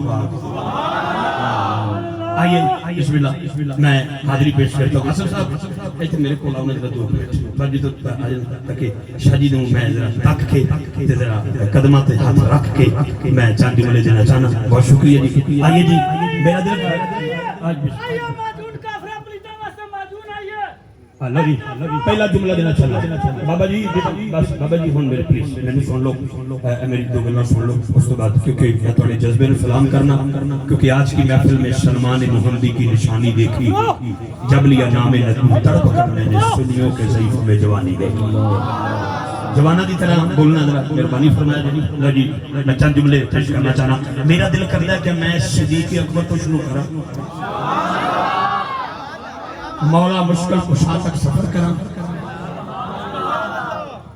پاک آئیے بسم اللہ میں حاضری پیش کرتا ہوں اصل صاحب ایتھے میرے کو لاؤنے ذرا 2 منٹ بجی تو تک شاجی دوں میں ذرا تک کے ذرا قدمات ہاتھ رکھ کے میں چند جملے دینا چاہنا بہت شکریہ جی آئیے جی میرا دل آج اللہ جی پہلا جملہ دینا چاہنا بابا جی بس بابا جی ہون میرے پلیز میں سن لو میری 2 گلاں سن لو اس تو بعد کیونکہ میں تھوڑے جذبے میں سلام کرنا کیونکہ آج کی محفل میں سلمان محمدی کی نشانی دیکھی جب لیا نام نبی تڑپ کر میں نے سنیوں کے ضعیفوں میں جوانی دیکھی جوانہ دی طرح بولنا ذرا مہربانی فرمایا جی میں چند جملے پیش کرنا چاہنا میرا دل کرتا ہے کہ میں صدیق اکبر کو شروع کرا مولا مشکل کشا تک سفر کرا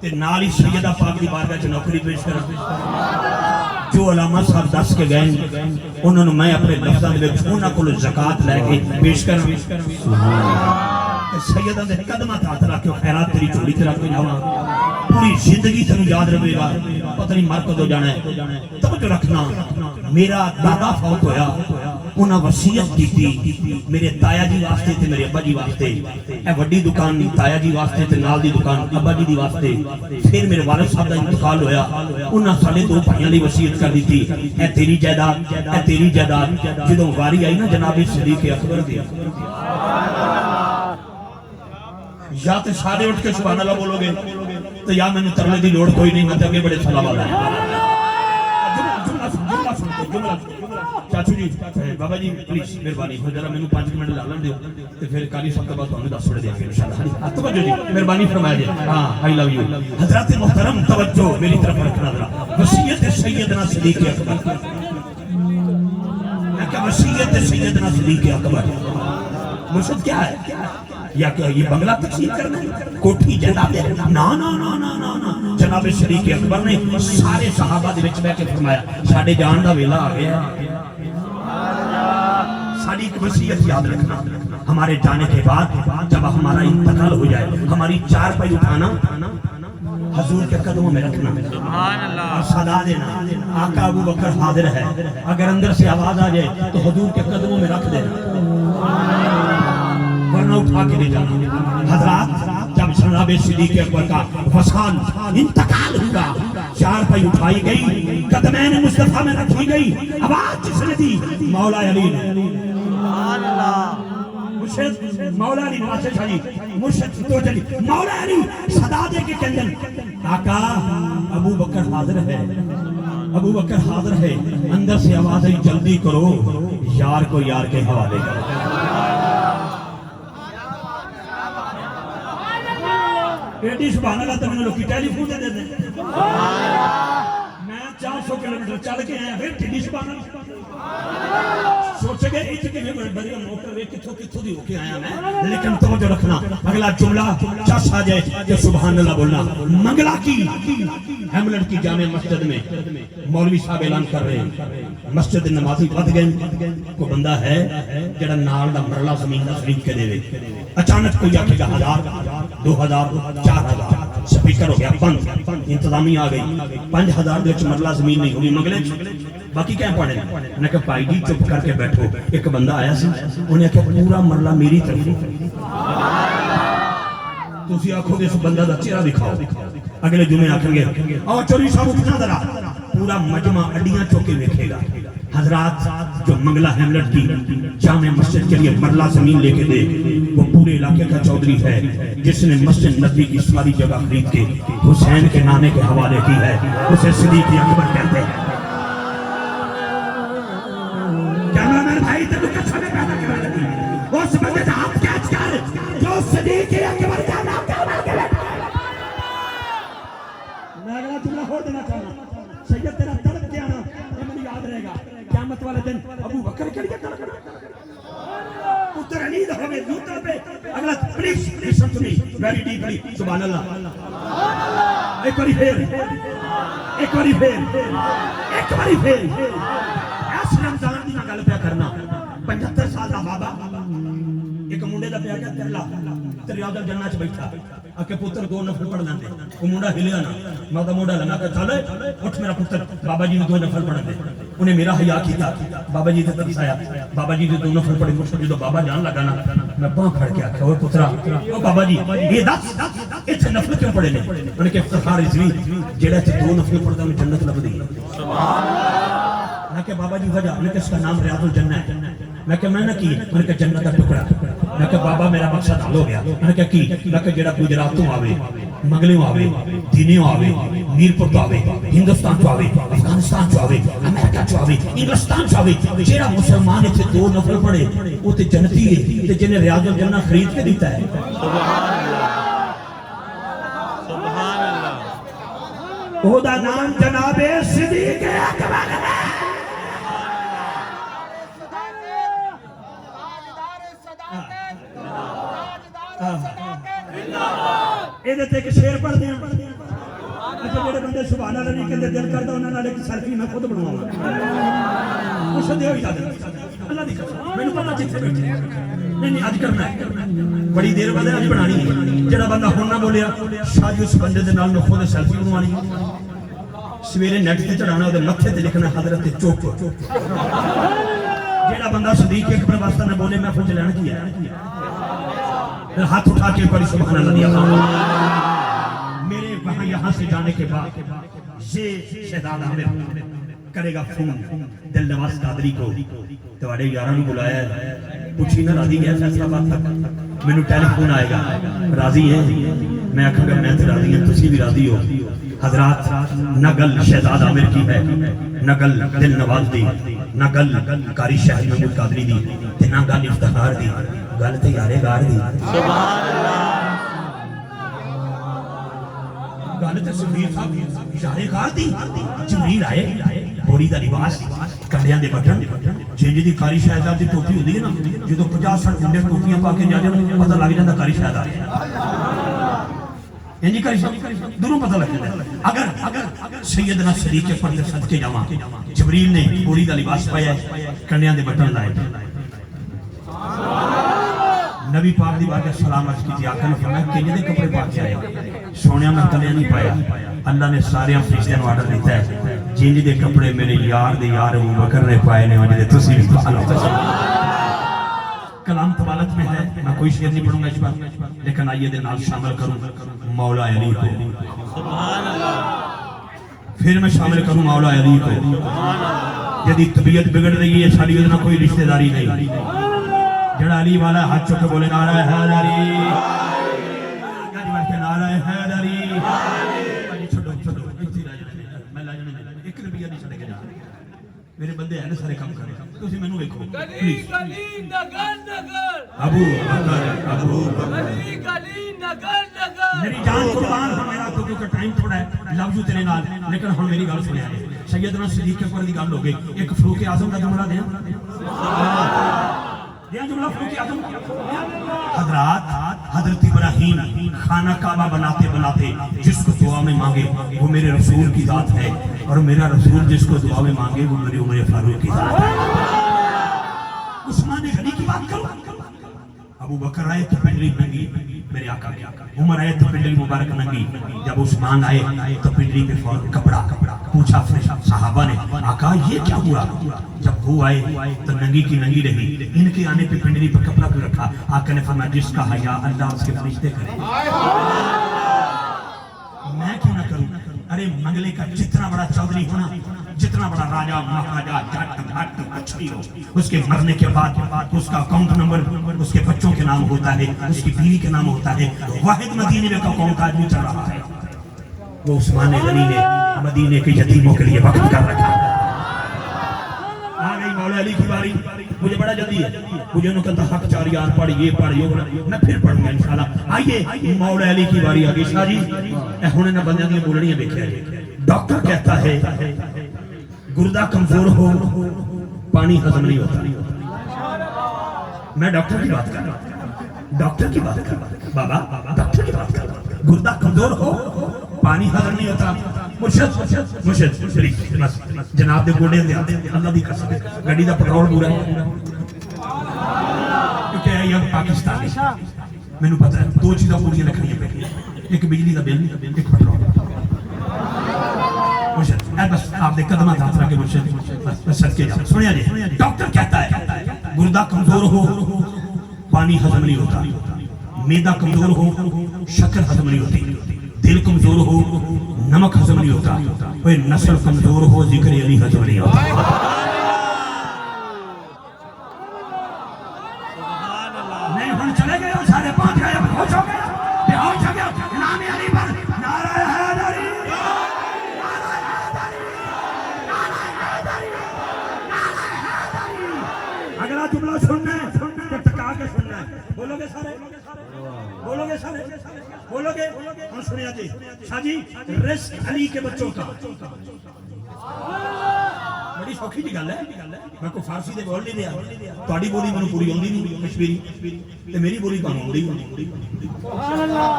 تے نال ہی سیدہ پاک دی بارگاہ چ نوکری پیش کرا جو علامہ صاحب دس کے گئے انہوں نے میں اپنے لفظاں دے وچ انہاں کول زکات لے کے پیش کرا سیدہ دے قدماں تے ہاتھ رکھ کے خیرات تیری چولی تے رکھ کے جاواں پوری زندگی تینوں یاد رہے گا پتہ نہیں مر کدوں جانا ہے توجہ رکھنا میرا دادا فوت ہویا انہاں وصیت کیتی میرے تایا جی واسطے تے میرے ابا جی واسطے اے وڈی دکان تایا جی واسطے تے نال دی دکان ابا جی دی واسطے پھر میرے والد صاحب دا انتقال ہویا انہاں ساڈے 2 بھائیاں دی وصیت کر دتی اے تیری جائیداد جدوں واری آئی نا جناب صدیق اکبر دی یا تے سارے اٹھ کے سبحان اللہ بولو گے تو یا میں نے ترلے دی لوڑ کوئی نہیں میں تے اگے بڑے سلام والا ہے جملہ چاچو جی بابا جی پلیز مہربانی ہو ذرا مینوں 5 منٹ لا لین دیو تے پھر کاری صاحب کے بعد تانوں 10 منٹ دیں گے انشاءاللہ توجہ جی مہربانی فرمایا جی ہاں آئی لو یو حضرات محترم توجہ میری طرف رکھنا ذرا وصیت سیدنا صدیق اکبر میں کہ وصیت سیدنا صدیق اکبر مرشد کیا ہے یا کہ یہ بنگلہ تقسیم کرنا ہے کوٹھی جائیداد ہے نا جناب صدیق اکبر نے سارے صحابہ دے وچ بیٹھ کے فرمایا ساڈے جان دا ویلا آ گیا ساری ایک وصیت یاد رکھنا ہمارے جانے کے بعد جب ہمارا انتقال ہو جائے ہماری 4 پائی اٹھانا حضور کے قدموں میں رکھنا اور صدا دینا آقا ابو بکر حاضر ہے اگر اندر سے آواز آ جائے تو حضور کے قدموں میں رکھ دینا ورنہ اٹھا کے لے جانا حضرات جب جناب صدیق اکبر کا وصال انتقال ہوا 4 پائی اٹھائی گئی قدمین مصطفیٰ میں رکھی گئی آواز جس نے دی مولا علی نے مولا علی نواسے شاہی مرشد تو چلی مولا علی صدا دے کے کندن آقا ابو بکر حاضر ہے اندر سے آواز آئی جلدی کرو یار کو یار کے حوالے کرو بیٹی سبحان اللہ تو میں نے لوگ ٹیلی فون دے دے میں 400 کلومیٹر چل کے آیا پھر ٹھڈی سبحان اللہ سوچے گئے ایک کہ میں بڑی موٹر وے کتھوں دی ہو کے آیا میں لیکن توجہ رکھنا اگلا جملہ چس آ جائے کہ سبحان اللہ بولنا منگلا کی ہیملٹ کی جامع مسجد میں مولوی صاحب اعلان کر رہے ہیں مسجد نمازی ود گئے کو بندہ ہے جڑا نال دا مرلا زمین دا خرید کے دے اچانک کوئی آکھے گا 1000 2000 4000 سپیکر ہو گیا بند انتظامی آ گئی 5000 دے وچ مرلا زمین نہیں ہوئی مگلے باقی کیا پڑھے میں کہ بھائی جی چپ کر کے بیٹھو ایک بندہ آیا سی انہیں کہ پورا مرلا میری طرف تسی آنکھوں گے اس بندہ دا چہرہ دکھاؤ اگلے جمعے آکھیں گے اور چوری صاحب اٹھنا ذرا پورا مجمع اڈیاں چوکے دیکھے گا حضرات جو منگلا ہیملٹ کی جامع مسجد کے لیے مرلا زمین لے کے دے وہ پورے علاقے کا چودھری ہے جس نے مسجد نبی کی ساری جگہ خرید کے حسین کے نانے کے حوالے کی ہے اسے صدیق اکبر کہتے ہیں کیمرامین بھائی تک کچھ ہمیں پیدا کرا دی اس بندے سے آپ کیچ کر جو صدیق اکبر کا نام کہنا کے بیٹھا میں اگلا جملہ ہو دینا چاہنا سید تیرا تڑپ کے آنا یہ مجھے یاد رہے گا قیامت والے دن ابو بکر کے لیے تڑپ پتر علی دھو میں دوتر پہ اگلا please listen to me very deeply سبحان اللہ ایک باری پھر ایس رمضان دی نہ گل پیا کرنا 75 سال دا بابا ایک منڈے دا پیا گیا ترلا ریاض الجنہ چ بیٹھا آکے پتر 2 نفل پڑھ لیندے وہ منڈا ہلیا نا میں دا موڈا لگا کہ چل اٹھ میرا پتر بابا جی نے 2 نفل پڑھ دے انہیں میرا حیا کیتا بابا جی تے ترس آیا بابا جی دے دو نفل پڑے مشکل جو بابا جان لگا نا میں باں پھڑ کے آکھیا اوے پترا او بابا جی یہ دس ایتھے نفل کیوں پڑے نے انہوں نے کہ افتخار رضوی جیڑا تے دو نفل پڑھدا میں جنت لبدی سبحان اللہ میں کہ بابا جی وجہ میں کہ اس کا نام ریاض الجنہ ہے میں کہ میں نہ کی میں کہ جنت کا ٹکڑا میں کہ بابا میرا مقصد حل ہو گیا میں کہ کی میں کہ جیڑا گجرات تو آوے منگلیوں آوے دینیوں آوے میرپور تو آوے ہندوستان تو آوے افغانستان تو آوے امریکہ تو آوے انگلستان تو آوے جیڑا مسلمان اتنے دو نفل پڑے وہ تے جنتی ہے تے جنہیں ریاض الجنہ خرید کے دیتا ہے سبحان اللہ سبحان اللہ وہ دا نام جناب صدیق اکبر ہے ایک شیر پڑھ دیا جڑے بندے سبحان اللہ نہیں کہتے دل کرتا انہوں نے ایک سیلفی میں خود بنواؤں گا اس دے ہوئی اجازت اللہ دی قسم میں نے پتہ جتنے بیٹھے نہیں اج کرنا ہے بڑی دیر بعد اج بنانی ہے جڑا بندہ ہن نہ بولیا شاید اس بندے دے نال خود سیلفی بنوانی سویرے نیٹ تے چڑھانا او دے متھے تے لکھنا حضرت چوک جڑا بندہ صدیق اکبر واسطے نہ بولے میں فوج لین کیا ہاتھ اٹھا کے پڑھی سبحان اللہ دیا میرے وہاں یہاں سے جانے کے بعد یہ شہزادہ عامر کرے گا فون دل نواز قادری کو تواڈے یاراں نوں بلایا ہے پوچھی نہ راضی ہے فیصلہ بات تک مینوں ٹیلی فون آئے گا راضی ہے میں آکھاں گا میں تے راضی ہوں تسی بھی راضی ہو حضرات نہ گل شہزادہ عامر کی ہے نہ گل دل نواز دی نہ گل قاری شاہ محمود قادری دی تے نہ گل افتخار دی گل تے یارے گار دی سبحان اللہ گل تے سبیر صاحب یارے گار دی جبریل آئے بوری دا لباس کنڈیاں دے بٹن جنج دی قاری شاہ صاحب دی ٹوپی ہوندی ہے نا جدوں 50-60 منڈے ٹوپیاں پا کے جا جان پتہ لگ جاندا قاری شاہ دا یعنی قاری صاحب دونوں پتہ لگ جاندا اگر سیدنا صدیق اکبر دے صدقے جاواں جبریل نے بوری دا لباس پایا کنڈیاں دے بٹن لائے نبی پاک دی بارگاہ سلام عرض کی تھی آقا نے فرمایا کنجے دے کپڑے پاک کے آیا سونیا میں تلیا نہیں پایا اللہ نے سارے فرشتیاں نوں آرڈر دیتا ہے جنج دے کپڑے میرے یار دے یار ابو بکر نے پائے نے وجہ تسی بھی پالو کلام طوالت میں ہے میں کوئی شعر نہیں پڑھوں گا اس بار لیکن آئیے دے نال شامل کروں مولا علی کو سبحان اللہ پھر میں شامل کروں مولا علی کو سبحان اللہ جدی طبیعت بگڑ رہی ہے ساری ادنا کوئی رشتہ داری نہیں جڑا علی والا ہاتھ چکے بولے نعرہ حیدری گاڑی بار کے نعرہ حیدری چھوڑو چھوڑو ایتھی رہ جانے میں لا جانے ایک روپیہ نہیں چھڑے کے جا میرے بندے ہیں سارے کام کر رہے تسی مینوں دیکھو گلی گلی نگر نگر ابو بکر گلی گلی نگر نگر میری جان قربان ہو میرا کیونکہ ٹائم تھوڑا ہے لفظ تیرے نال لیکن ہن میری گل سنیا سیدنا صدیق اکبر دی گل ہو گئی ایک فاروق اعظم دا جملہ دیں یہ جملہ فاروق اعظم حضرات حضرت ابراہیم خانہ کعبہ بناتے بناتے جس کو دعا میں مانگے وہ میرے رسول کی ذات ہے اور میرا رسول جس کو دعا میں مانگے وہ میرے عمر فاروق کی ذات ہے عثمان غنی کی بات کرو ابو بکر آئے تو پنڈلی ننگی میرے آقا کی عمر آئے تو پنڈلی مبارک ننگی جب عثمان آئے تو پنڈلی پہ فوراً کپڑا پوچھا صحابہ نے آقا یہ کیا ہوا جب وہ آئے تو ننگی کی ننگی رہی ان کے آنے پہ پنڈلی پہ کپڑا کیوں رکھا آقا نے فرمایا جس کا حیا اللہ اس کے فرشتے کرے میں کیوں نہ کروں ارے منگلے کا جتنا بڑا چودھری ہونا جتنا بڑا راجہ مہاراجہ جٹ بھٹ اچھی ہو اس کے مرنے کے بعد اس کا اکاؤنٹ نمبر اس کے بچوں کے نام ہوتا ہے اس کی بیوی کے نام ہوتا ہے واحد مدینے میں کا اکاؤنٹ آدمی چل رہا ہے وہ عثمان غنی نے مدینے کے یتیموں کے لیے وقف کر رکھا آ گئی مولا علی کی باری مجھے بڑا جلدی ہے مجھے انہوں کہتا حق چار یار پڑھ یہ پڑھ یہ میں پھر پڑھوں گا انشاءاللہ آئیے مولا علی کی باری آگئی شاہ جی ہونے نہ بندیاں دیا بولنیاں بیکھے ڈاکٹر کہتا ہے گردہ کمزور ہو پانی ہضم نہیں ہوتا میں ڈاکٹر کی بات کر رہا ہوں ڈاکٹر کی بات کر رہا ہوں بابا ڈاکٹر کی بات کر رہا ہوں گردہ کمزور ہو پانی ہضم نہیں ہوتا مرشد جناب دے گوڑے دے اللہ دی قسم گاڑی دا پٹرول پورا ہے کیونکہ ہے یہ پاکستانی میں نے پتا ہے دو چیزاں پوری رکھنی ہیں ایک بجلی دا بل ایک پٹرول بس آپ نے قدمہ داترا کے مرشد بس صدقے جاؤ. سنیا جی ڈاکٹر کہتا ہے گردہ کمزور ہو پانی ہضم نہیں ہوتا, میدا کمزور ہو شکر ہضم نہیں ہوتی, دل کمزور ہو نمک ہضم نہیں ہوتا, کوئی نسل کمزور ہو ذکر علی ہضم نہیں ہوتا. نہیں ہم چلے گئے اور سارے پانچ گئے ہوش ہو گیا بے ہوش ہو گیا نام علی پر نعرہ حیدری اگلا جملہ سننا ہے ٹکا کے سننا ہے. بولو گے سارے بولو گے سارے بولو گے ہاں سنیا جی شاہ جی رزق علی کے بچوں کا بڑی سوکھی جی گل ہے میں کو فارسی دے بول نہیں دیا تہاڈی بولی مینوں پوری آندی نہیں کشمیری تے میری بولی تانوں آندی سبحان اللہ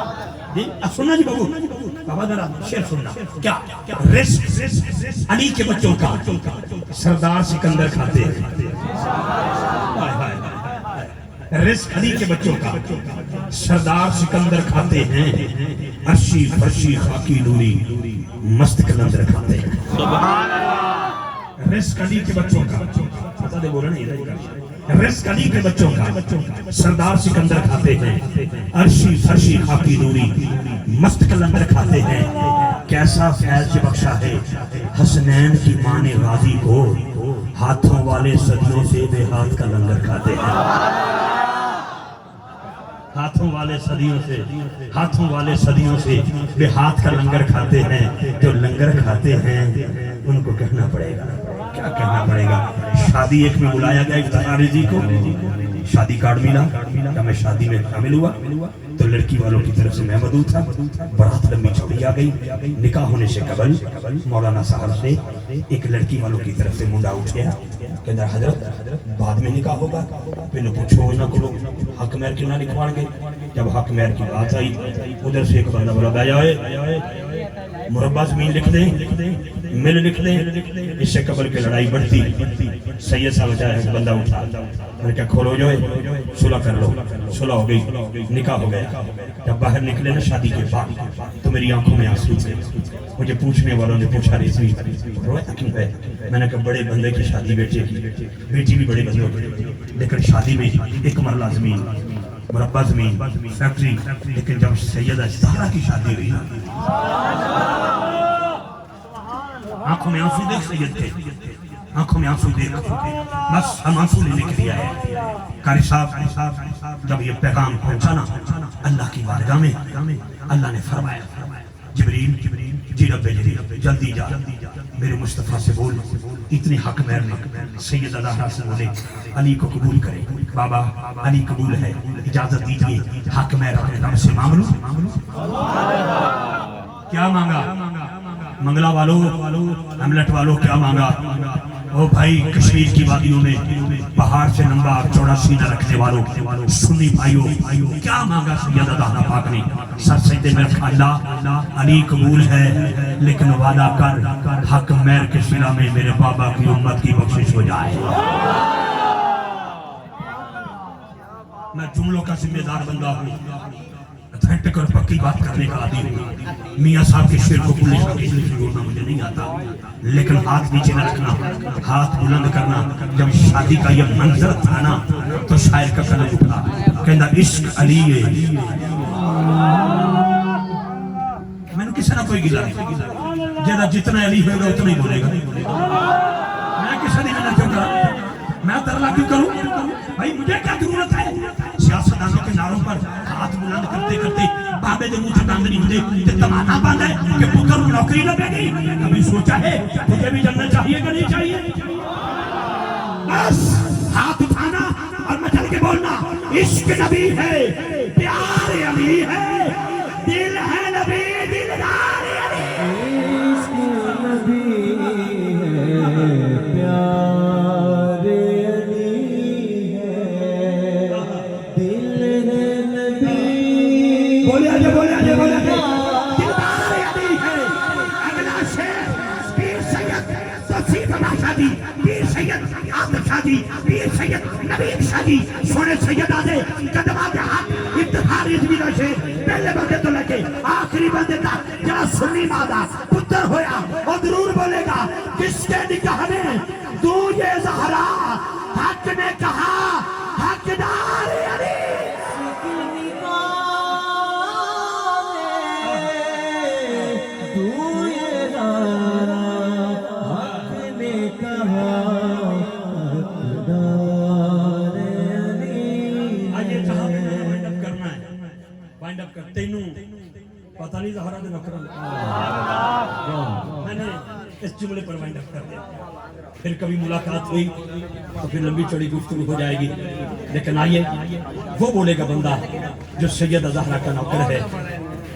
جی سننا جی بابو بابا ذرا شعر سننا کیا رزق علی کے بچوں کا سردار سکندر کھاتے ہیں رزق علی کے بچوں کا سردار سکندر کھاتے ہیں عرشی فرشی خاکی نوری مست کلندر کھاتے ہیں سبحان اللہ. رزق علی کے بچوں کا پتہ دے بول رہے ہیں رزق علی کے بچوں کا سردار سکندر کھاتے ہیں عرشی فرشی خاکی نوری مست کلندر کھاتے ہیں. کیسا فیض بخشا ہے حسنین کی ماں نے غازی کو ہاتھوں والے صدیوں سے بے ہاتھ کا لنگر کھاتے ہیں. ہاتھوں والے صدیوں سے بے ہاتھ کا لنگر کھاتے ہیں. جو لنگر کھاتے ہیں ان کو کہنا پڑے گا کیا کہنا پڑے گا. شادی ایک میں بلایا گیا افتخاری جی کو شادی کارڈ ملا کہ میں شادی میں شامل ہوا تو لڑکی والوں کی طرف سے میں موجود تھا. برات لمبی چوڑی آ گئی. نکاح ہونے سے قبل مولانا صاحب سے ایک لڑکی والوں کی طرف سے منڈا اٹھ گیا کہ حضرت بعد میں نکاح ہوگا پہلے پوچھو نہ کرو حق مہر کتنا لکھوان گے. جب حق مہر کی بات آئی ادھر سے ایک بندہ بولا بھائی آئے مربع زمین لکھ دیں مل لکھ دیں. اس سے قبل کے لڑائی بڑھتی سید صاحب چاہے ایک بندہ اٹھا میں نے کہا کھولو جو ہے صلح کر لو. صلح ہو گئی نکاح ہو گیا. جب باہر نکلے نا شادی کے بعد تو میری آنکھوں میں آنسو تھے. مجھے پوچھنے والوں نے پوچھا رہی رویا کیوں ہے. میں نے کہا بڑے بندے کی شادی بیٹے کی بیٹی بھی بڑے بندوں کی لیکن شادی میں ایک مرلہ زمین مربع زمین فیکٹری. لیکن جب سیدہ زہرا کی شادی ہوئی آنکھوں میں آنسو دیکھ سید کے آنکھوں میں آنسو دیکھ بس ہم آنسو لینے کے لیے آئے. قاری صاحب جب یہ پیغام پہنچا نا اللہ کی بارگاہ میں اللہ نے فرمایا جبریل جی رب جلدی جا میرے مصطفیٰ سے بول اتنے حق مہر میں سیدہ زہرا سے بولے علی کو قبول کرے. بابا علی قبول ہے اجازت دیجئے حق مہر اپنے رب سے مانگ لوں. کیا مانگا منگلا والو ہملٹ والو کیا مانگا. او بھائی کشمیر کی وادیوں میں پہاڑ سے لمبا چوڑا سینہ رکھنے والوں سنی بھائیوں کیا مانگا سیدہ زہرا پاک نے. سر سجدے میں رکھا اللہ علی قبول ہے لیکن وعدہ کر حق مہر کے صلہ میں میرے بابا کی امت کی بخشش ہو جائے. میں جملوں کا ذمہ دار بندہ ہوں اتھینٹک اور پکی بات کرنے کا عادی ہوں. میاں صاحب کے شعر کو پولیس کا کسی سے جوڑنا مجھے نہیں آتا لیکن ہاتھ نیچے نہ رکھنا ہاتھ بلند کرنا. جب شادی کا یہ منظر تھا نا تو شاعر کا قلم اٹھا کہنا عشق علی ہے. میں نے کسی نہ کوئی گلا نہیں جیدہ جتنا علی ہوگا اتنا ہی بولے گا. میں کسی نے منع کیوں کرا میں ترلا کیوں کروں بھائی مجھے کیا ضرورت ہے. سیاستدانوں کے نعروں پر ہاتھ بلند کرتے کرتے بابے دے منہ سے بند نہیں ہوتے تے تمانا بند ہے کہ پتر نوکری لگے گی. کبھی سوچا ہے تجھے بھی جنت چاہیے کہ نہیں چاہیے. بس ہاتھ اٹھانا اور مچل کے بولنا عشق نبی ہے پیار علی ہے دل ہے نبی دلدار علی. عشق نبی ہے پیار علی ہے دل ہے نبی. بولے آجے دلدار علی ہے. اگلا شعر پیر سید توصیف شادی پیر سید عابد شادی پیر سید نبی شادی سونے سید آدھے قدمات ہاتھ افتخار ازمی کا شعر پہلے بندے تو لے کے آخر آخری بندے دا جہاں سنی مادہ پتر ہویا اور ضرور بولے گا کس کے نکاح میں تو یہ زہرا حق نے کہا حقدار علی پتہ نہیں زہرا دے نکرم میں نے اس جملے پر وائنڈ اپ کر دیا پھر کبھی ملاقات ہوئی تو پھر لمبی چوڑی گفتگو ہو جائے گی لیکن آئیے وہ بولے گا بندہ جو سیدہ زہرا کا نوکر ہے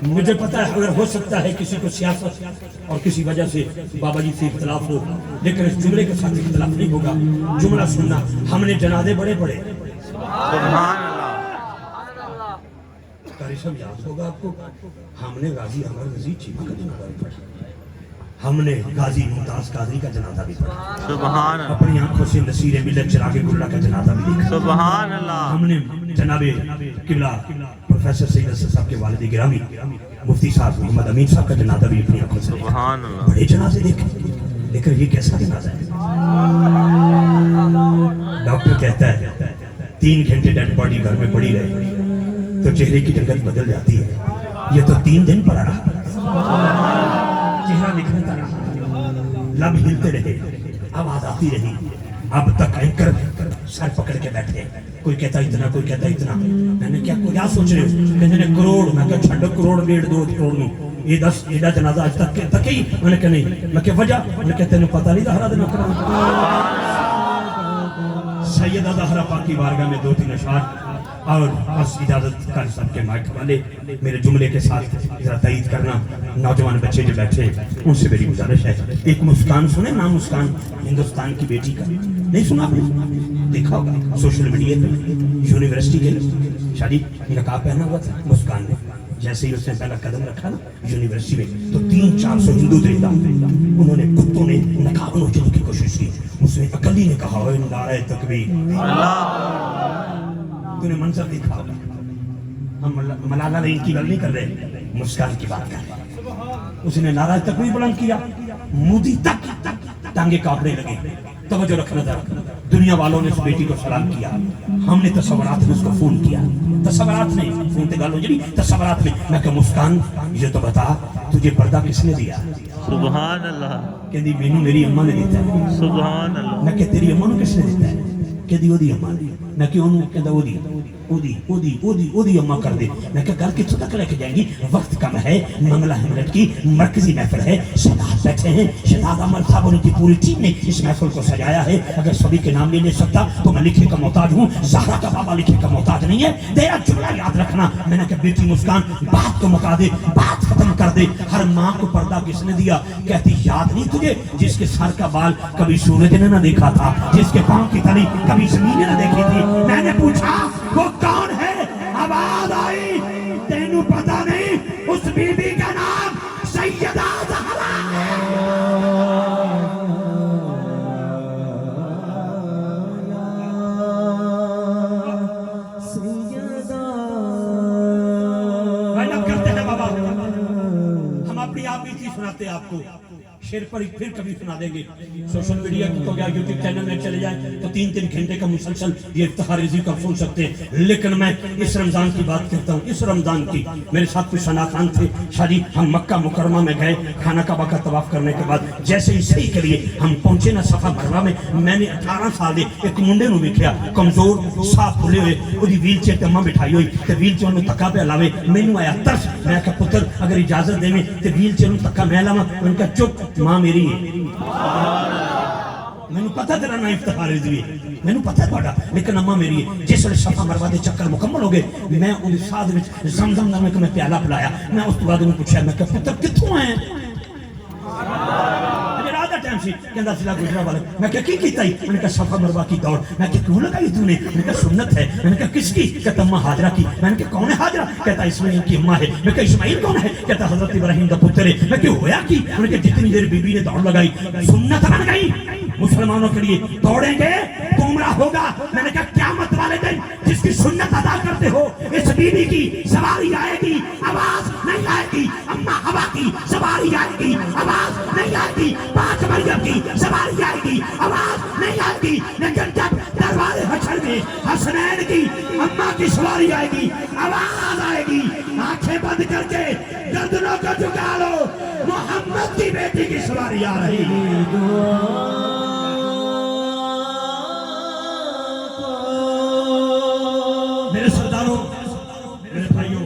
مجھے پتا ہے اگر ہو سکتا ہے کسی کو سیاست اور کسی وجہ سے بابا جی سے اختلاف ہو لیکن اس جملے کے ساتھ اختلاف نہیں ہوگا جملہ سننا ہم نے جنازے بڑے بڑے سبحان اللہ قاری صاحب یاد ہوگا آپ کو ہم نے غازی عمر رضی چیمہ کا جنازہ بھی پڑھا ہم نے غازی ممتاز قادری کا جنازہ بھی پڑھا سبحان اللہ اپنی آنکھوں سے نصیر ملت چراغ گلہ کا جنازہ بھی دیکھا سبحان اللہ ہم نے جناب قبلہ پروفیسر سید اسد صاحب کے والد گرامی مفتی صاحب محمد امین صاحب کا جنازہ بھی اپنی آنکھوں سے دیکھا سبحان اللہ بڑے جنازے دیکھے لیکن یہ کیسا جنازہ ہے ڈاکٹر کہتا ہے 3 گھنٹے ڈیڈ باڈی گھر میں پڑی رہے تو چہرے کی رنگت بدل جاتی ہے یہ تو 3 دن پڑا رہا چہرہ نکھرتا رہا لب ہلتے رہے آواز آتی رہی اب تک اینکر سر پکڑ کے بیٹھے کوئی کہتا اتنا کوئی کہتا اتنا میں نے کیا سوچ رہے ہو کہتے ہیں کروڑ میں کہا چھڑ کروڑ 1.5 کروڑ میں یہ 10 ایڈا جنازہ آج تک ہی میں نے کہا نہیں میں کہ وجہ میں نے کہتے ہیں پتہ نہیں زہرا دے نکرم سیدہ زہرا پاک کی بارگاہ میں 2-3 اشعار اور بس اجازت قاری صاحب کے مائک والے میرے جملے کے ساتھ ذرا تائید کرنا نوجوان بچے جو بیٹھے ان سے میری گزارش ہے ایک مسکان سنے نام مسکان ہندوستان کی بیٹی کا نہیں سنا آپ نے دیکھا ہوگا سوشل میڈیا پہ یونیورسٹی کے شادی نقاب پہنا ہوا تھا مسکان نے جیسے ہی اس نے پہلا قدم رکھا نا یونیورسٹی میں تو 300-400 ہندو درندہ انہوں نے کتوں نے نقاب نوچنے کی کوشش کی اس نے اکلی نے کہا ہوئے نعرہ تکبیر تو نے منظر دیکھا ہوگا ہم ملالہ نے ان کی گل نہیں کر رہے مسکان کی بات کر رہے اس نے نعرہ تکبیر بلند کیا مودی تک ٹانگے کانپنے لگے توجہ رکھنا تھا دنیا والوں نے اس بیٹی کو سلام کیا ہم نے تصورات میں اس کو فون کیا تصورات میں فون تے گل ہو جی تصورات میں کہ مسکان یہ تو بتا تجھے پردہ کس نے دیا سبحان اللہ کہندی مینوں میری اماں نے دیتا ہے سبحان اللہ میں کہ تیری اماں نوں کس نے دیتا ہے کہندی اودی اماں نے میں کہ انہوں کہندا اودی اماں کر دے میں کہ گل کتھوں تک لے کے جائیں گی وقت کم ہے منگلہ ہیملٹ کی مرکزی محفل ہے شہزاد بیٹھے ہیں شہزاد عمر صاحب ان کی پوری ٹیم نے اس محفل کو سجایا ہے اگر سبھی کے نام نہیں لے سکتا تو میں لکھے کا محتاج ہوں زہرا کا بابا لکھے کا محتاج نہیں ہے تیرا جملہ یاد رکھنا میں نے کہا بیٹی مسکان بات کو مکا دے بات ختم کر دے ہر ماں کو پردہ کس نے دیا کہتی یاد نہیں تجھے جس کے سر کا بال کبھی سورج نے نہ دیکھا تھا جس کے پاؤں کی تلی کبھی زمین نے نہ دیکھی تھی میں نے پوچھا وہ کون ہے آواز آئی تینوں پتہ نہیں اس بی بی کا نام سیدہ زہرا کرتے ہیں بابا ہم اپنی آپ بیتی سناتے ہیں آپ کو شیر پر پھر کبھی سنا دیں گے سوشل میڈیا کو کیا یوٹیوب چینل میں چلے جائیں تو 3 گھنٹے کا مسلسل یہ افتخار رضی کا سن سکتے ہیں لیکن میں اس رمضان کی بات کرتا ہوں اس رمضان کی میرے ساتھ کچھ شناخان تھے شادی ہم مکہ مکرمہ میں گئے خانہ کعبہ کا طواف کرنے کے بعد جیسے ہی صحیح کے لیے ہم پہنچے نا صفا مروا میں نے 18 سال ایک منڈے نو ویکھیا کمزور صاف کھلے ہوئے اودی ویل چیئر تے بٹھائی ہوئی تے ویل چیئر نو تکا پہ لاوے مینوں آیا ترس میں کہا پتر اگر اجازت دے تے ویل چیئر نو تکا میں لاواں ان کا چپ ماں میری ہے میں نے پتہ تیرا نا افتخار رضوی میں نے پتہ تھوڑا لیکن اماں میری ہے جس وقت صفا مروا دے چکر مکمل ہو گئے میں ان ساتھ وچ زمزم نام میں پیالہ پلایا میں اس کے بعد انہوں پوچھا میں کہا پتر کتھوں آئے ٹائم سی کہندا سلا گجرا والے میں کہا کی کیتا ہی میں نے کہا صفا مروا کی دوڑ میں کہا کیوں لگائی تو نے میں کہا سنت ہے میں نے کہا کس کی کہتا اماں ہاجرہ کی میں نے کہا کون ہے ہاجرہ کہتا اسماعیل کی اماں ہے میں کہا اسماعیل کون ہے کہتا حضرت ابراہیم کا پتر ہے میں کہا ہویا کی میں نے کہا جتنی دیر بی بی نے دوڑ لگائی سنت بن گئی مسلمانوں کے لیے دوڑیں گے گمراہ ہوگا میں نے کہا قیامت والے دن جس کی سنت ادا کرتے کرتے ہو اس بیوی کی سواری آئے گی آواز نہیں آئے گی اما ہوا کی سواری آئے گی آواز نہیں آئے گی پاک مریم کی سواری آئے گی آواز نہیں آئے گی لیکن جب دربار حشر میں حسنین کی اما کی سواری آئے گی آواز آئے گی آنکھیں بند کر کے گردنوں کو جھکا لو محمد کی بیٹی کی سواری آ رہی ہے میرے سرداروں میرے بھائیوں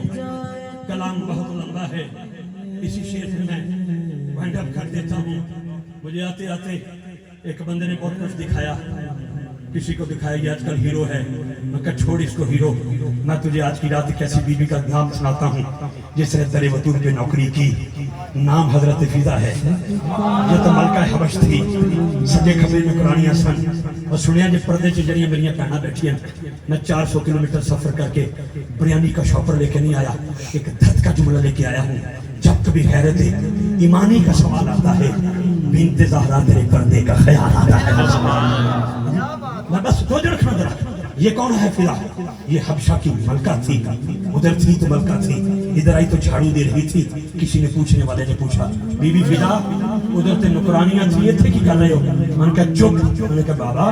کلام بہت لمبا ہے اسی شعر سے میں وائنڈ اپ کر دیتا ہوں مجھے آتے آتے ایک بندے نے بہت کچھ دکھایا کسی کو دکھایا یہ آج کل ہیرو ہے میں کہا چھوڑ اس کو ہیرو میں تجھے آج کی رات ایک ایسی بیوی کا نام سناتا ہوں جس نے در وطن پہ نوکری کی نام حضرت فضا ہے یہ تو ملکہ حبش تھی سجے کھبے میں قرآنیاں سن اور سنیا جب پردے سے جڑیاں میریاں کہنا بیٹھی ہیں میں 400 کلومیٹر سفر کر کے بریانی کا شاپر لے کے نہیں آیا ایک دھت کا جملہ لے کے آیا ہوں جب کبھی حیرت ایمانی کا سوال آتا ہے بنت زہرا تیرے پردے کا خیال آتا ہے میں بس توجہ رکھنا ذرا یہ کون ہے فضا یہ حبشہ کی ملکہ تھی ادھر تھی تو ملکہ تھی ادھر آئی تو جھاڑو دے رہی تھی کسی نے پوچھنے والے نے پوچھا بی بی فضا ادھر تے نکرانیاں تھی یہ تھے کی کر رہے ہو میں نے کہا چپ میں نے کہا بابا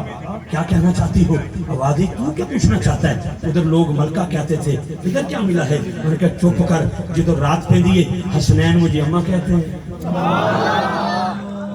کیا کہنا چاہتی ہو آوازی تو کیا پوچھنا چاہتا ہے ادھر لوگ ملکہ کہتے تھے ادھر کیا ملا ہے میں نے کہا چپ کر جدو رات پہ دیے حسنین مجھے اماں کہتے ہیں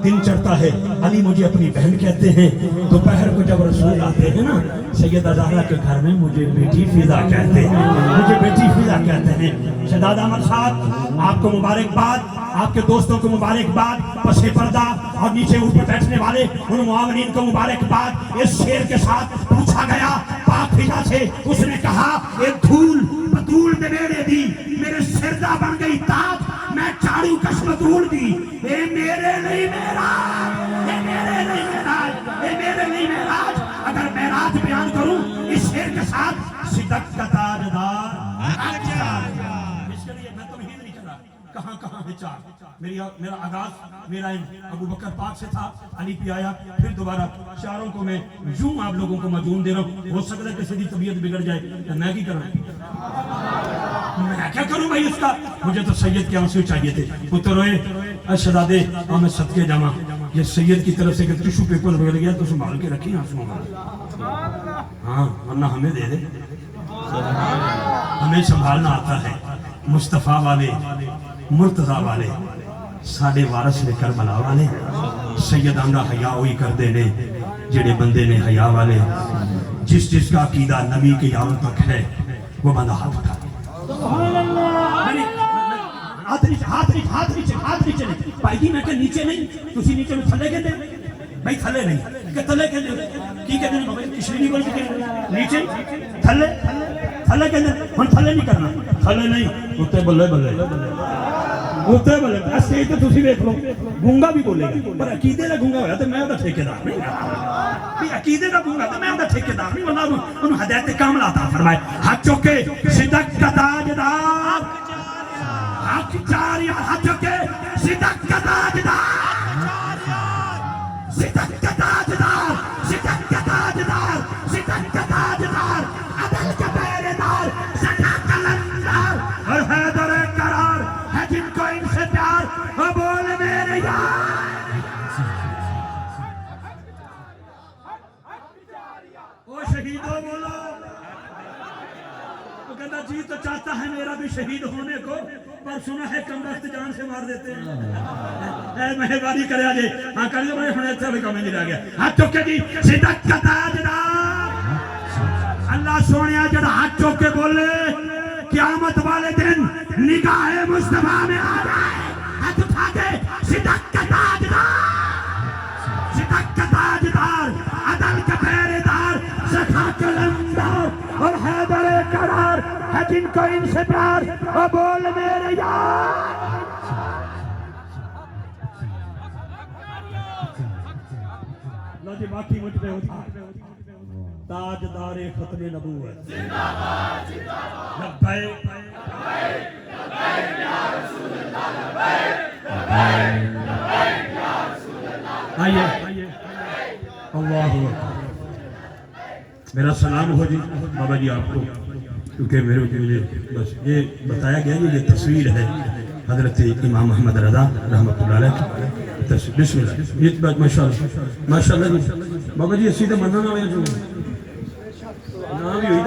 دن چڑھتا ہے علی مجھے اپنی بہن کہتے ہیں دوپہر کو جب رسول آتے ہیں نا سیدہ زہرا کے گھر میں مجھے بیٹی فضا کہتے ہیں مجھے بیٹی فضا کہتے ہیں شہزادہ احمد صاحب آپ کو مبارکباد آپ کے دوستوں کو مبارکباد پس پردہ اور نیچے اوپر بیٹھنے والے ان معاونین کو مبارکباد اس شعر کے ساتھ پوچھا گیا پاک فضا سے اس نے کہا ایک دھول بطول نے میرے دی میرے سردہ بن گئی تاج میں چاڑو کش بطول دی اے میرے نہیں معراج اے میرے نہیں معراج اے میرے نہیں معراج اگر معراج بیان کروں اس شعر کے ساتھ صدق کا تاجدار اس کے لیے میں تمہیں نہیں چلا کہاں کہاں ہے چار میرا آغاز میرا ابو بکر پاک سے تھا علی پہ آیا پھر دوبارہ چاروں کو میں یوں آپ لوگوں کو مدعون دے رہا ہوں ہو سکتا ہے کسی دی طبیعت بگڑ جائے تو میں کی کروں میں کیا کروں بھائی اس کا مجھے تو سید کے آنسو چاہیے تھے پتر روئے اے شہزادے اور میں صدقے جامع یہ سید کی طرف سے کہ ٹیشو پیپر بگڑ گیا تو سنبھال کے رکھیں آنسو ہاں ورنہ ہمیں دے دے ہمیں سنبھالنا آتا ہے مصطفیٰ والے مرتضی والے ساڑھے وارث نے کربلا والے سیدانہ حیا ہوئی کر دینے جڑے بندے نے حیا والے جس جس کا عقیدہ نبی کے یاروں تک ہے وہ بندہ ہاتھ اٹھا ہاتھ نیچے نہیں پائی دی میں کہ نیچے نہیں تسی نیچے میں تھلے کہتے بھائی تھلے نہیں کہ تھلے کہتے کی کہتے ہیں بھائی کشری نہیں بول کے نیچے تھلے تھلے کہتے ہیں ہم تھلے نہیں کرنا تھلے نہیں اتے بلے بلے اتے بلے ایسے ہی تو تسی دیکھ لو گونگا بھی بولے گا پر عقیدے کا گونگا ہویا تو میں ہوتا ٹھیکیدار نہیں عقیدے کا گونگا تو میں ہوتا ٹھیکیدار نہیں واللہ انہوں ہدایت کامل آتا فرمائے ہاتھ چوکے صدق کا تاجدار ہاتھ چاری ہاتھ چوکے صدق کا تاجدار صدق کا تاجدار صدق کا تاجدار صدق کا تاجدار عدل کا پہرے دار سزا کا لندار اور حیدر قرار ہے جن کو ان سے پیار وہ بول میرے یار او شہیدوں بولو وہ کہتا جی تو چاہتا ہے میرا بھی شہید ہونے کو پر سنا ہے کم وقت جان سے مار دیتے ہیں اے مہربانی کرے آجے ہاں کر دو بھائی ہونے اچھا بھی کام نہیں رہ گیا ہاتھ چوکے جی صدق کا تاجدار اللہ سونیا جڑا ہاتھ چوکے بولے قیامت والے دن نگاہ مصطفیٰ میں آ جائے ہاتھ اٹھا کے صدق کا تاجدار صدق کا تاجدار عدل کا پہرے دار سخا کا لندار اور حیدر قرار ہے جن کو ان سے پیار اور بول میرے یار لو جی باقی مجھ پہ ہوتا تاجدار ختم نبوت لبیک لبیک یا رسول اللہ لبیک یا رسول اللہ آئیے اللہ اکبر میرا سلام ہو جی بابا جی آپ کو کیونکہ مجھے بس یہ بتایا گیا کہ یہ تصویر ہے حضرت امام محمد رضا رحمۃ اللہ علیہ تصویر. بسم اللہ. یہ بات ماشاءاللہ جی بابا جی اسی تو منن والے جو نام ہی ہوئی